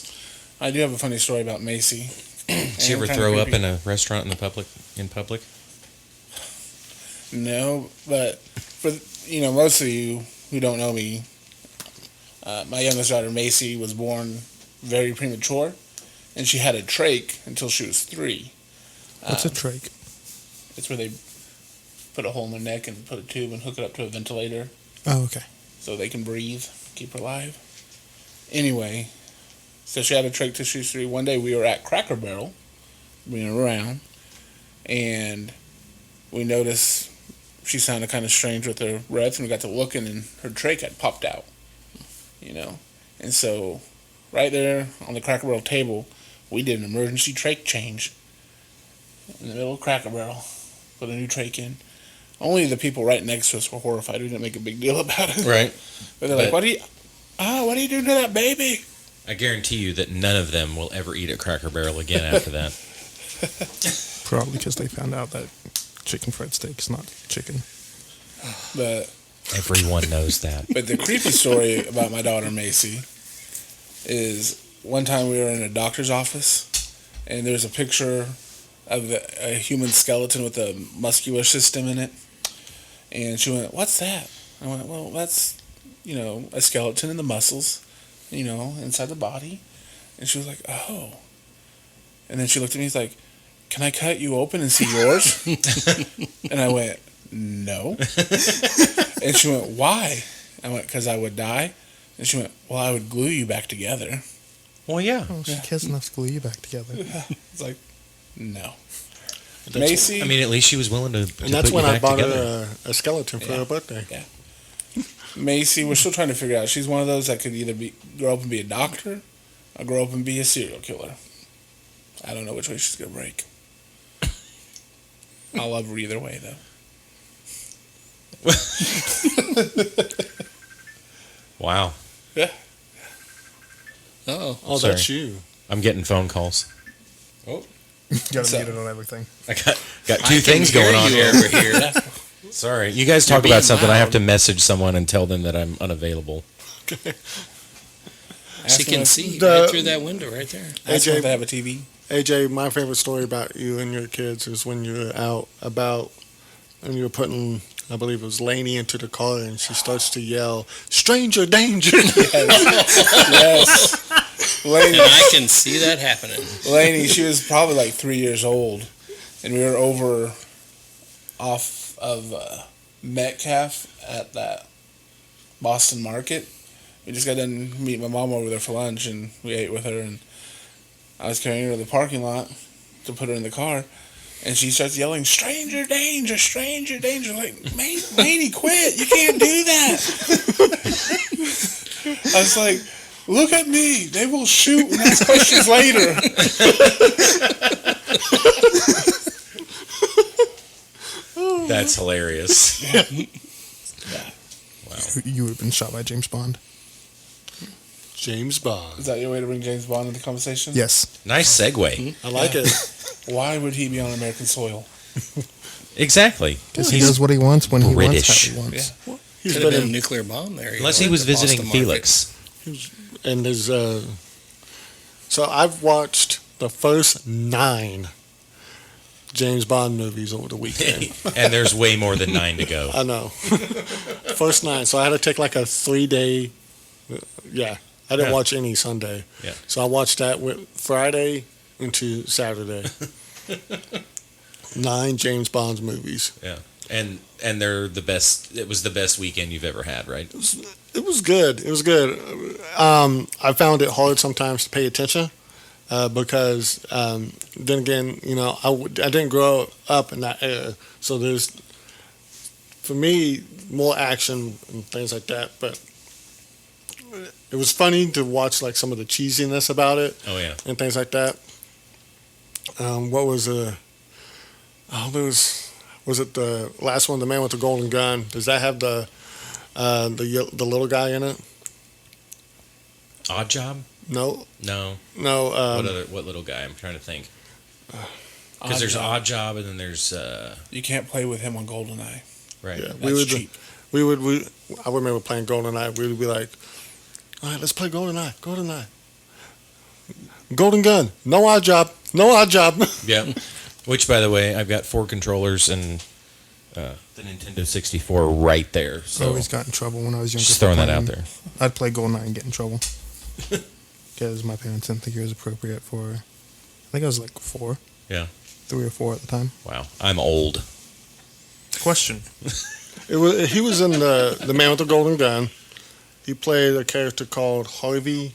I do have a funny story about Macy. Did she ever throw up in a restaurant in the public? In public? No, but for most of you who don't know me, my youngest daughter Macy was born very premature, and she had a trach until she was 3. What's a trach? It's where they put a hole in their neck and put a tube and hook it up to a ventilator Oh, okay. so they can breathe, keep her alive. Anyway, so she had a trach till she was 3. One day we were at Cracker Barrel, being around, and we noticed she sounded kind of strange with her breath, and we got to looking, and her trach had popped out, And so, right there on the Cracker Barrel table, we did an emergency trach change in the middle of Cracker Barrel, put a new trach in. Only the people right next to us were horrified. We didn't make a big deal about it. Right. But they're like, But- what are you doing to that baby? I guarantee you that none of them will ever eat at Cracker Barrel again after that. Probably because they found out that chicken fried steak is not chicken. But Everyone knows that. But the creepy story about my daughter Macy is one time we were in a doctor's office, and there's a picture of a human skeleton with a muscular system in it. And she went, "What's that?" I went, well, that's, a skeleton and the muscles, inside the body. And she was like, oh. And then she looked at me, she's like, can I cut you open and see yours? And I went, no. And she went, why? I went, because I would die. And she went, well, I would glue you back together. Well, yeah. Oh, she cares enough to glue you back together. It's like, no. That's- Macy, I mean, at least she was willing to And put that's you when I back bought together. her a skeleton for her birthday. Macy, we're still trying to figure out. She's one of those that could either grow up and be a doctor or grow up and be a serial killer. I don't know which way she's going to break. I'll love her either way, though. Wow. Yeah. Oh, Oh, Sorry. that's you. I'm getting phone calls. Oh. You gotta So- mute it on everything. I got I two can things hear going on you here. over here. Sorry. You guys You're talk being about something. I have loud. to message someone and tell them that I'm unavailable. She can see The- right through that window right there. Ask them AJ, if they have a TV. AJ, my favorite story about you and your kids is when you were out about and you were putting, I believe it was Lainey into the car and she starts to yell, "Stranger danger!" Yes. And I can see that happening. Lainey, she was probably like 3 years old, and we were over off of Metcalf at that Boston market. We just got done meeting my mom over there for lunch, and we ate with her, and I was carrying her to the parking lot to put her in the car, and she starts yelling, "Stranger danger, stranger danger!" Like, Lainey, quit! You can't do that. I was like, look at me. They will shoot and ask questions later. That's hilarious. You would have been shot by James Bond. James Bond. Is that your way to bring James Bond into the conversation? Yes. Nice segue. I like it. Why would he be on American soil? Exactly. Because he does what he wants when he British. wants how he wants. Yeah. He's Could have been been a in, nuclear bomb there. Unless he was at the visiting Boston market. Felix. and there's so I've watched the first 9 James Bond movies over the weekend. And there's way more than 9 to go. I know. First 9. So I had to take like a 3-day. Yeah, I didn't Yeah. watch any Sunday. Yeah. So I watched that with Friday into Saturday. 9 James Bond movies. Yeah. And they're the best. It was the best weekend you've ever had, right? It was good. It was good. I found it hard sometimes to pay attention because then again, I didn't grow up in that era, so there's for me more action and things like that. But it was funny to watch like some of the cheesiness about it Oh yeah. and things like that. What was was it the last one, the man with the golden gun? Does that have the little guy in it? Odd Job? No, No. no. What little guy? I'm trying to think. Because there's Odd Job and then there's You can't play with him on GoldenEye. right. Yeah, That's cheap. I remember playing GoldenEye. We would be like, all right, let's play GoldenEye. Golden gun. No odd job. Yeah. Which, by the way, I've got 4 controllers and the Nintendo 64 right there. I So always got in trouble when I was younger. just for throwing that out playing. there. I'd play GoldenEye and get in trouble. Because my parents didn't think it was appropriate for, I think I was like 4. Yeah. 3 or 4 at the time. Wow. I'm old. Question. He was in the man with the golden gun. He played a character called Harvey.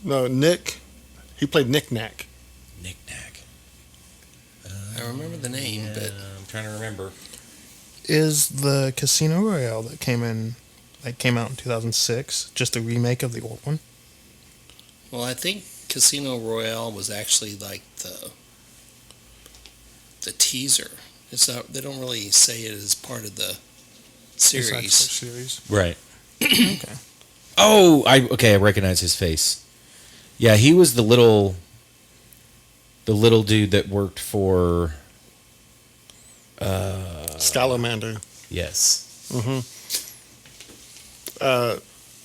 No, Nick. He played Nick Nack. Knick Knack. I remember the name, but I'm trying to remember. Is the Casino Royale that came out in 2006 just a remake of the old one? well, I think Casino Royale was actually like the teaser. It's not. They don't really say it as part of the It's actually a series. series. Right. Okay. Oh, I recognize his face. Yeah, he was the little dude that worked for. Scalamander. Yes. Mm-hmm.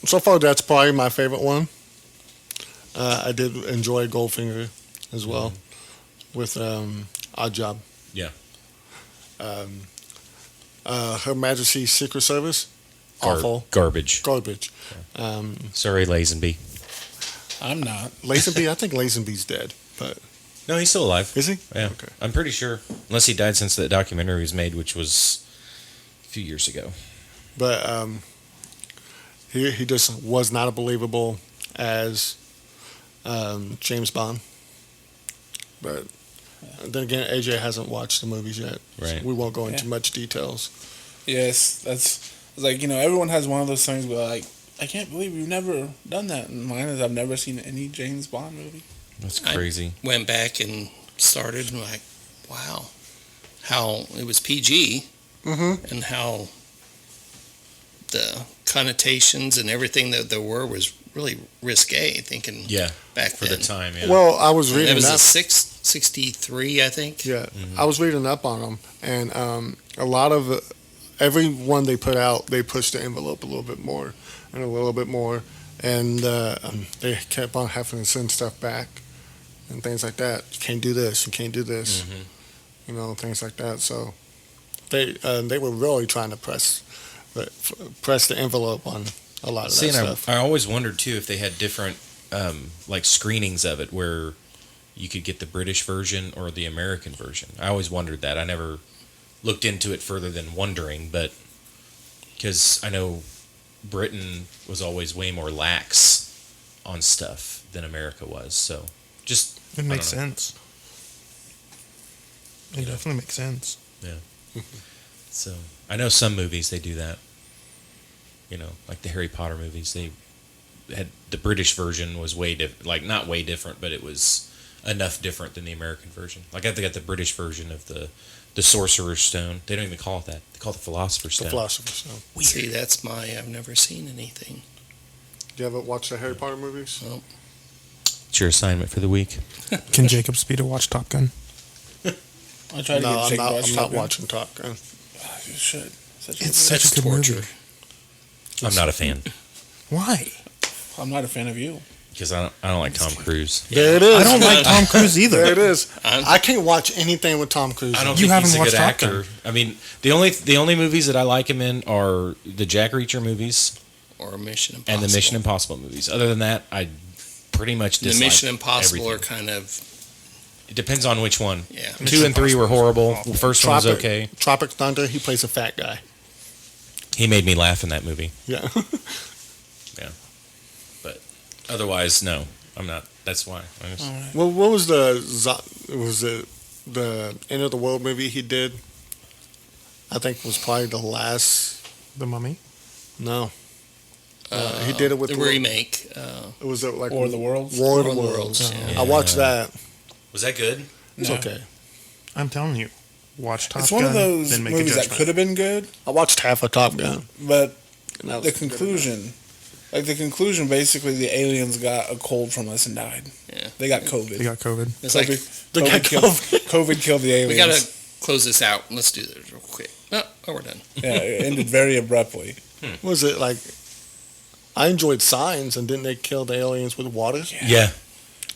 So far, that's probably my favorite one. I did enjoy Goldfinger as well with Odd Job. Yeah. Her Majesty's Secret Service. Awful. Garbage. Garbage. Sorry, Lazenby. I'm not. Lazenby, I think Lazenby's dead, but No, he's still alive. is he? Yeah, Okay. I'm pretty sure. Unless he died since that documentary was made, which was a few years ago. But he just was not as believable as James Bond. But then again, AJ hasn't watched the movies yet. Right. So we won't go into Yeah. much details. Yes, that's it's like, everyone has one of those things where like, I can't believe you've never done that. And mine is I've never seen any James Bond movie. That's I- crazy. Went back and started and like, wow, how it was PG Mm-hmm. and how the connotations and everything that there were was really risque. Thinking Yeah, back for then. the time. Yeah. Well, I was And reading it was that. a 63, I think. Yeah, I was reading up on them, and a lot of every one they put out, they pushed the envelope a little bit more and a little bit more, and they kept on having to send stuff back and things like that. You can't do this. You can't do this. Things like that. So they were really trying to press the envelope on a lot of See, that and stuff. I always wondered too if they had different like screenings of it where you could get the British version or the American version. I always wondered that. I never looked into it further than wondering, but because I know Britain was always way more lax on stuff than America was. So just It makes I don't know. sense. It definitely makes sense. So I know some movies they do that. Like the Harry Potter movies, they had the British version was way like not way different, but it was enough different than the American version. Like I got the British version of the Sorcerer's Stone. They don't even call it that. They call it the Philosopher's The Stone. Philosopher's Stone. See, that's I've never seen anything. You ever watch the Harry Potter movies? Well, It's your assignment for the week. Can Jacob Speeder watch Top Gun? I tried to No, get I'm Jake not. Bush I'm to not watch it. watching Top Gun. You should. Such a It's good such a that's good torture. movie. I'm not a fan Why? movie. I'm not a fan of you. because I don't like Tom Cruise. There it is. I don't like Tom Cruise There either. it is. I'm- I can't watch anything with Tom Cruise. I don't You think he's haven't a good watched Top Gun. actor. I mean, the only movies that I like him in are the Jack Reacher movies or Mission Impossible. and the Mission Impossible movies. Other than that, I pretty much The dislike Mission Impossible everything. are kind of, It depends on which one. yeah. 2 and 3 were horrible. The first one was Tropic, okay. Tropic Thunder. He plays a fat guy. He made me laugh in that movie. Yeah. But otherwise, no, I'm not. That's why. I just, Well, what was the End of the World movie he did? I think was probably the last. The Mummy. No. He did it with the remake. It was like War of the Worlds? War of the War of the Worlds. Worlds, yeah. I watched that. Was that good? It's No. okay. I'm telling you, watch Top It's Gun. one of those then make a movies that judgment. could have been good, I watched half of Top Gun. but and that was the good conclusion, basically the aliens got a cold from us and died. Yeah. They got COVID. They got COVID. It's like, They got COVID killed the aliens. we got to close this out. Let's do this real quick. Oh, we're done. Yeah, it ended very abruptly. What was it like? I enjoyed Signs, and didn't they kill the aliens with water? Yeah,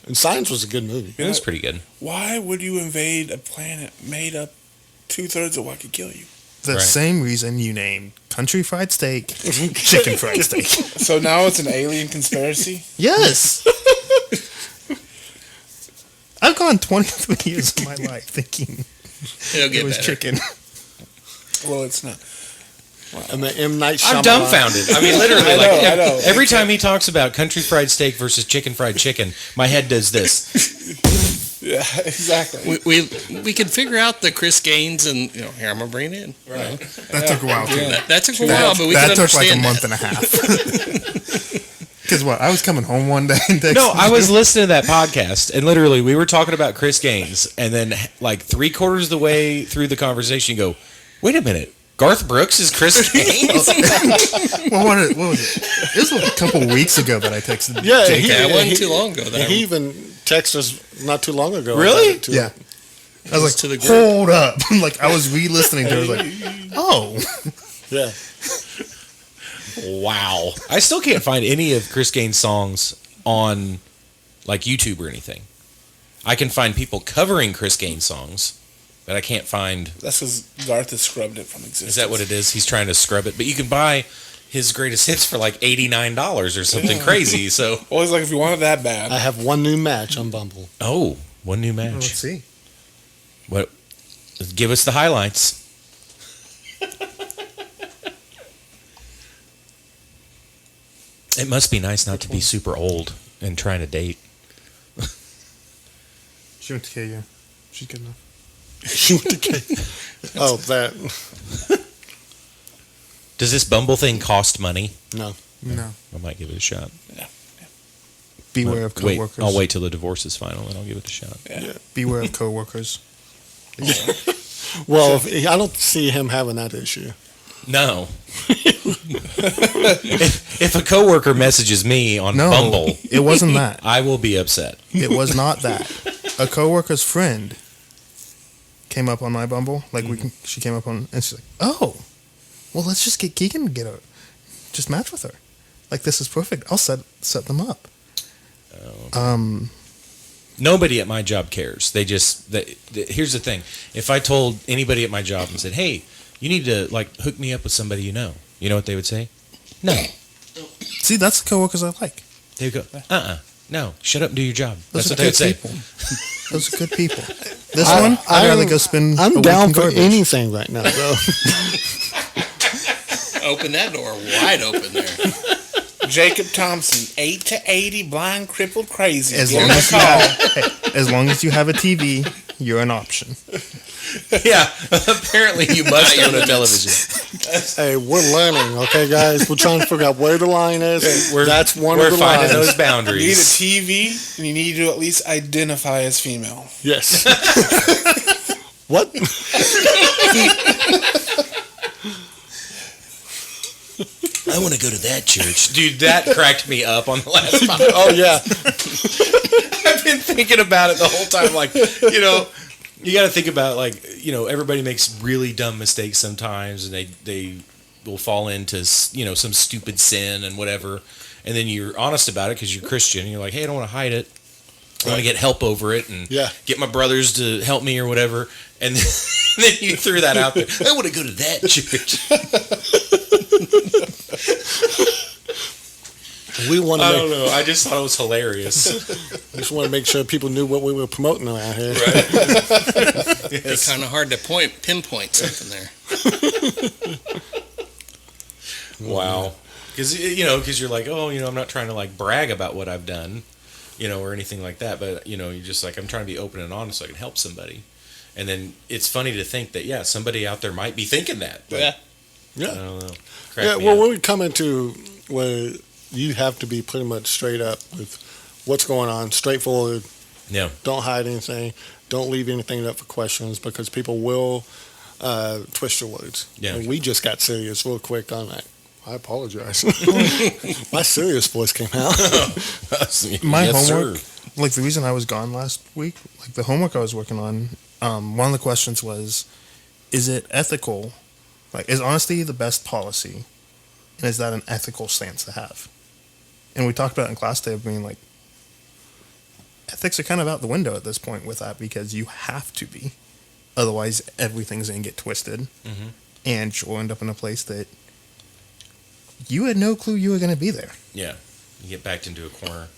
And Signs was a good movie. it was pretty good. Why would you invade a planet made up 2/3 of what could kill you? The Right. same reason you named country fried steak chicken fried steak. So now it's an alien conspiracy? Yes. I've gone 23 years of my life thinking It'll it get was better. chicken. Well, it's not. And the M. Night Shyamalan. I'm dumbfounded. I mean, literally, I like know, I know. every time he talks about country fried steak versus chicken fried chicken, my head does this. Yeah, exactly. We could figure out the Chris Gaines and here I'm gonna bring it in. Right. That took a while too. That took a while, but we that can took like a understand month that. and a half. Because what? I was coming home one day and No, texting I was you. listening to that podcast, and literally, we were talking about Chris Gaines, and then like 3/4 of the way through the conversation, you go, "Wait a minute, Garth Brooks is Chris Gaines?" Well, what was it? It was a couple weeks ago that I texted. Yeah, Jake. Yeah, it wasn't he- too long ago. That He even texted us not too long ago. Really? about it, too. Yeah. I was like, to the group. hold up. Like, I was re-listening to it. I was like, oh. Yeah. Wow, I still can't find any of Chris Gaines' songs on like YouTube or anything. I can find people covering Chris Gaines songs, but I can't find. That's because Garth has scrubbed it from existence. Is that what it is? He's trying to scrub it, but you can buy his greatest hits for like $89 or something crazy. So, Well, he's like, if you want it that bad. I have one new match on Bumble. oh, one new Let's match. see. What? Give us the highlights. It must be nice not to be super old and trying to date. She went to KU. She's good enough. Oh, that. Does this Bumble thing cost money? No. No. I might give it a shot. Beware of Wait, coworkers. I'll wait till the divorce is final and I'll give it a shot. Beware of coworkers. Well, I don't see him having that issue. No. if a coworker messages me on No, Bumble, it wasn't that. I will be upset. It was not that. A coworker's friend came up on my Bumble. Like she came up on, and she's like, "Oh, well, let's just get Keegan to just match with her. Like this is perfect. I'll set them up." Nobody at my job cares. Here's the thing. If I told anybody at my job and said, "Hey, you need to like hook me up with somebody you know what they would say? No. See, that's the coworkers I like. They would go, no, shut up and do your job. Those That's are what they would good say. people. Those are good people. This one, I'd rather go spend. I'm a down week in for garbage. anything right now, bro. Open that door wide open there. Jacob Thompson, 8 to 80, blind, crippled, crazy. As Give long him a as you call. as long as you have a TV, you're an option. Yeah, apparently you must own a television. Hey, we're learning, okay, guys? We're trying to figure out where the line is. That's one We're of the finding lines. those You need a boundaries. TV, and you need to at least identify as female. Yes. What? I want to go to that church. Dude, that cracked me up on the last podcast. Oh, yeah. I've been thinking about it the whole time. Like, you got to think about, like, everybody makes really dumb mistakes sometimes, and they will fall into, some stupid sin and whatever. And then you're honest about it because you're Christian. And you're like, hey, I don't want to hide it. I want to get help over it and get my brothers to help me or whatever. And then you threw that out there. I want to go to that church. We want I to don't know. I just thought it was hilarious. just want to make sure people knew what we were promoting around here. It's kind of hard to pinpoint something there. Wow. Because you're like, I'm not trying to like brag about what I've done, or anything like that. But, you're just like, I'm trying to be open and honest so I can help somebody. And then it's funny to think that, somebody out there might be thinking that. But I don't know. Cracked me Well, up. when we come into where you have to be pretty much straight up with what's going on, straightforward. Yeah. Don't hide anything. Don't leave anything up for questions because people will twist your words. Yeah. And we just got serious real quick on that. I apologize. My serious voice came out. My Yes, homework, sir. like the reason I was gone last week, like the homework I was working on, one of the questions was, is it ethical? Like, is honesty the best policy? And is that an ethical stance to have? And we talked about it in class today of being like, ethics are kind of out the window at this point with that because you have to be. Otherwise, everything's going to get twisted. Mhm. And you'll end up in a place that you had no clue you were going to be there. Yeah. You get backed into a corner.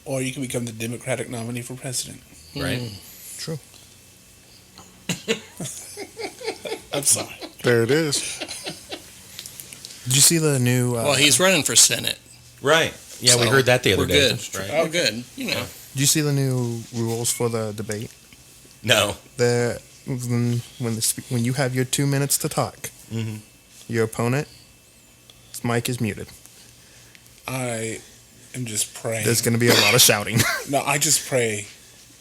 Or you can become the Democratic nominee for president. Right? True. I'm sorry. There it is. Did you see the new... Well, he's running for Senate. Right. Yeah, we So, heard that the other we're day. good. Right? Oh, good. Did you see the new rules for the debate? No. When you have your 2 minutes to talk, Mm-hmm. your opponent's mic is muted. I am just praying. There's going to be a lot of shouting. No, I just pray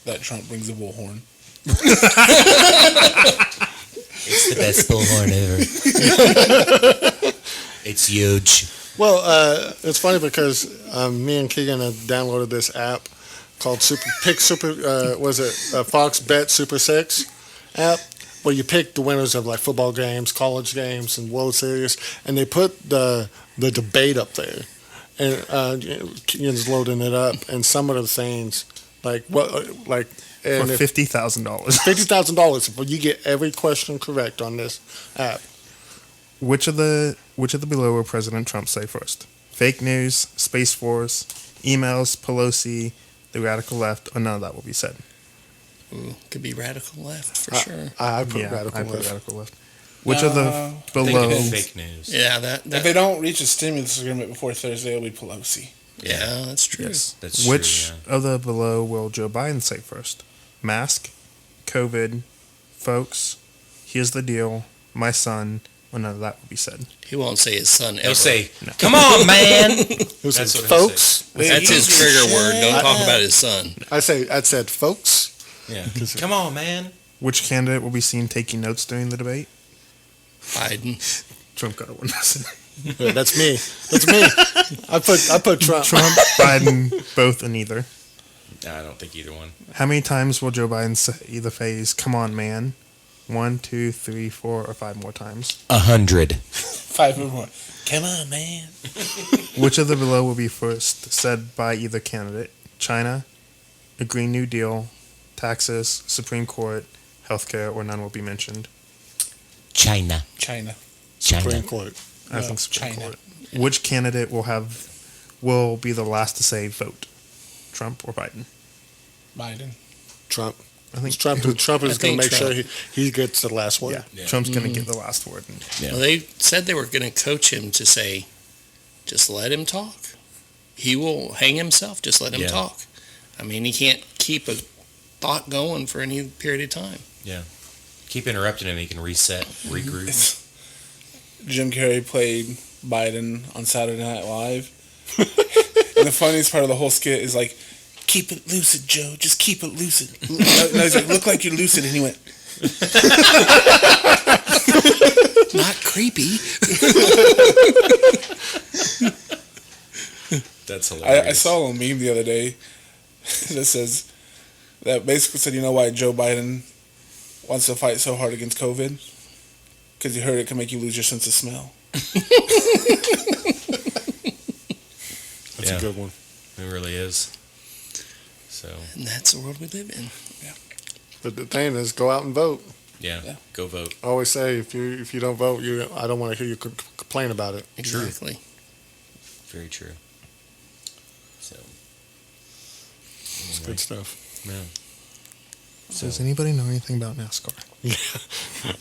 that Trump brings a bullhorn. It's the best bullhorn ever. It's huge. Well, it's funny because me and Keegan have downloaded this app called Fox Bet Super 6 app, where you pick the winners of like football games, college games, and World Series, and they put the debate up there, and Keegan's loading it up, and some of the things like And for $50,000. $50,000 if you get every question correct on this app. Which of the below will President Trump say first? Fake news, Space Force, emails, Pelosi, the radical left, or none of that will be said. Ooh, could be radical left for sure. I put Yeah, radical I put left. radical left. Which of the I think below? it's fake news. Yeah, that If they don't reach a stimulus agreement before Thursday, it'll be Pelosi. yeah, that's true. Yes. That's Which true, of the below will Joe Biden say first? Mask, COVID, folks, here's the deal, my son, or none of that will be said. He won't say his son ever. He'll say, "Come on, man." Who says, That's what he'll folks? That's his trigger word. Don't talk about his son. I said, folks. Yeah. Come on, man. Which candidate will be seen taking notes during the debate? Biden. Trump got a one. Yeah, that's me. That's me. I put Trump. Trump, Biden, both and neither. No, I don't think either one. How many times will Joe Biden say the phrase "Come on, man"? 1, 2, 3, 4, or 5 more times? 100. 5 more. Come on, man. Which of the below will be first said by either candidate? China, a Green New Deal, taxes, Supreme Court, healthcare, or none will be mentioned. China. China. Supreme Court. I No, think Supreme China. Court. Which candidate will be the last to say vote? Trump or Biden? Biden. Trump. I think Trump is I going to think make sure Trump. he gets the last word. Yeah, Yeah. Trump's going to get the last word. Yeah. Well, they said they were going to coach him to say, just let him talk. He will hang himself. Just let him Yeah. talk. I mean, he can't keep a thought going for any period of time. Keep interrupting him. He can reset, regroup. Jim Carrey played Biden on Saturday Night Live. And the funniest part of the whole skit is like, keep it lucid, Joe. Just keep it lucid. No, he's like, look like you're lucid. And he went, Not creepy. That's hilarious. I saw a meme the other day that says, that basically said, you know why Joe Biden wants to fight so hard against COVID? Because he heard it can make you lose your sense of smell. That's Yeah. a good one. It really is. So, And that's the world we live in. But the thing is, go out and vote. yeah. Go vote. I always say, if you don't vote, I don't want to hear you complain about it. Exactly. Very true. So, It's good stuff. yeah. Does anybody know anything about NASCAR?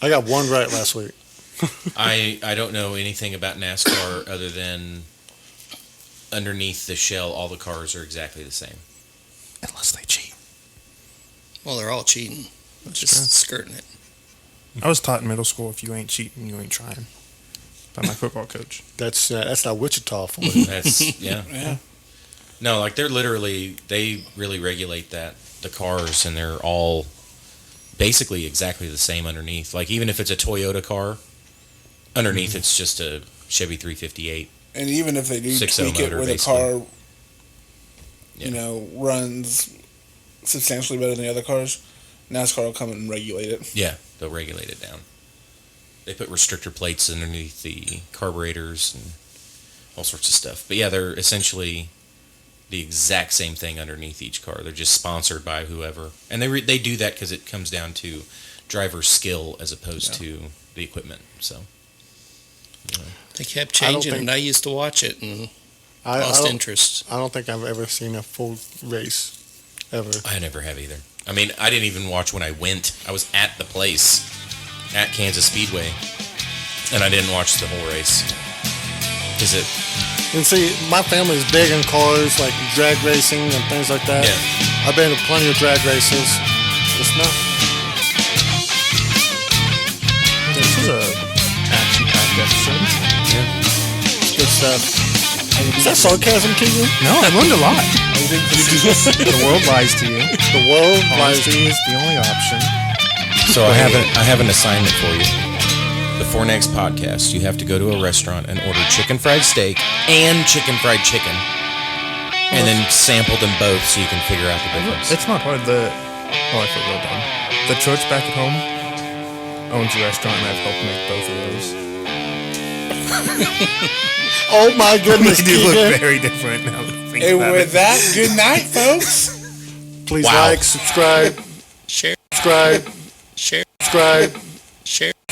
I got one right last week. I don't know anything about NASCAR other than underneath the shell, all the cars are exactly the same. Unless they cheat. Well, they're all cheating. Just true. skirting it. I was taught in middle school, if you ain't cheating, you ain't trying. By my football coach. That's not Wichita for you. That's yeah. Yeah. No, like they really regulate the cars, and they're all basically exactly the same underneath. Like even if it's a Toyota car, underneath it's just a Chevy 358. And even if they do 6.0 tweak it motor, where the basically. car, Yeah. runs substantially better than the other cars, NASCAR will come and regulate it. Yeah, they'll regulate it down. They put restrictor plates underneath the carburetors and all sorts of stuff. But yeah, they're essentially the exact same thing underneath each car. They're just sponsored by whoever, and they do that because it comes down to driver skill as opposed to the equipment. So They kept I don't changing it, and I used to watch it and I lost don't, interest. I don't think I've ever seen a full race, ever. I never have either. I mean, I didn't even watch when I went. I was at the place at Kansas Speedway, and I didn't watch the whole race. Is it? And see, my family's big in cars, like drag racing and things like that. Yeah. I've been to plenty of drag races. It's not. This is a action-packed episode. It's good stuff. Is that sarcasm, Keegan? No, I learned a lot. The world lies to you. The world lies to Honesty you. is the only option. So I have an assignment for you. Before next podcast, you have to go to a restaurant and order chicken fried steak and chicken fried chicken, and then sample them both so you can figure out the difference. It's not hard. I feel real dumb. The church back at home owns a restaurant, and I've helped make both of those. Oh my goodness, They do look Keegan. very different now that I think And about with it. that, good night, folks. Please Wow. like, subscribe, share, Subscribe. share, Subscribe. share.